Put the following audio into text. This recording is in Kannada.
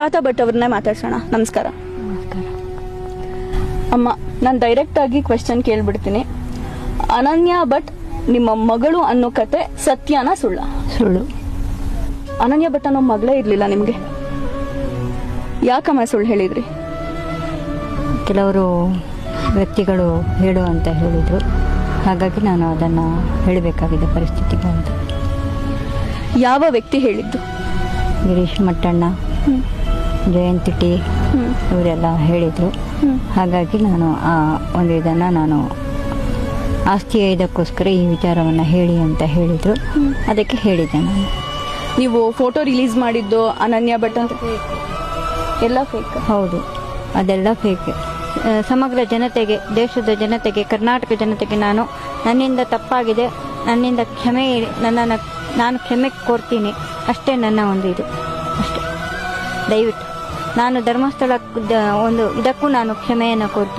ಆತ ಭಟ್ ಅವ್ರನ್ನೇ ಮಾತಾಡ್ಸೋಣ. ನಮಸ್ಕಾರ. ನಮಸ್ಕಾರ. ಅಮ್ಮ, ನಾನು ಡೈರೆಕ್ಟ್ ಆಗಿ ಕ್ವೆಶ್ಚನ್ ಕೇಳ್ಬಿಡ್ತೀನಿ. ಅನನ್ಯ ಭಟ್ ನಿಮ್ಮ ಮಗಳು ಅನ್ನೋ ಕತೆ ಸತ್ಯನಾ ಸುಳ್ಳ? ಸುಳ್ಳು. ಅನನ್ಯ ಭಟ್ ಅನ್ನೋ ಮಗಳೇ ಇರ್ಲಿಲ್ಲ ನಿಮ್ಗೆ? ಯಾಕಮ್ಮ ಸುಳ್ಳು ಹೇಳಿದ್ರಿ? ಕೆಲವರು ವ್ಯಕ್ತಿಗಳು ಹೇಳು ಅಂತ ಹೇಳಿದರು, ಹಾಗಾಗಿ ನಾನು ಅದನ್ನು ಹೇಳಬೇಕಾಗಿದೆ ಪರಿಸ್ಥಿತಿ ಬಂತು. ಯಾವ ವ್ಯಕ್ತಿ ಹೇಳಿದ್ದು? ಗಿರೀಶ್ ಮಟ್ಟಣ್ಣ, ಜಯಂತಿ ಟಿ ಇವರೆಲ್ಲ ಹೇಳಿದರು. ಹಾಗಾಗಿ ನಾನು ಆ ಒಂದು ಇದನ್ನು ನಾನು ಆಸ್ತಿಯ ಇದಕ್ಕೋಸ್ಕರ ಈ ವಿಚಾರವನ್ನು ಹೇಳಿ ಅಂತ ಹೇಳಿದರು, ಅದಕ್ಕೆ ಹೇಳಿದ್ದೆ ನಾನು. ನೀವು ಫೋಟೋ ರಿಲೀಸ್ ಮಾಡಿದ್ದು ಅನನ್ಯ ಭಟ್ ಅಂತ ಎಲ್ಲ ಫೇಕ್? ಹೌದು, ಅದೆಲ್ಲ ಫೇಕ್. ಸಮಗ್ರ ಜನತೆಗೆ, ದೇಶದ ಜನತೆಗೆ, ಕರ್ನಾಟಕ ಜನತೆಗೆ ನನ್ನಿಂದ ತಪ್ಪಾಗಿದೆ, ನನ್ನಿಂದ ಕ್ಷಮೆ, ನಾನು ಕ್ಷಮೆ ಕೋರ್ತೀನಿ ಅಷ್ಟೇ. ನನ್ನ ಒಂದು ಇದು ಅಷ್ಟೇ. ದಯವಿಟ್ಟು ನಾನು ಧರ್ಮಸ್ಥಳ ಒಂದು ಇದಕ್ಕೂ ನಾನು ಕ್ಷಮೆಯನ್ನು ಕೋರ್ತೀನಿ.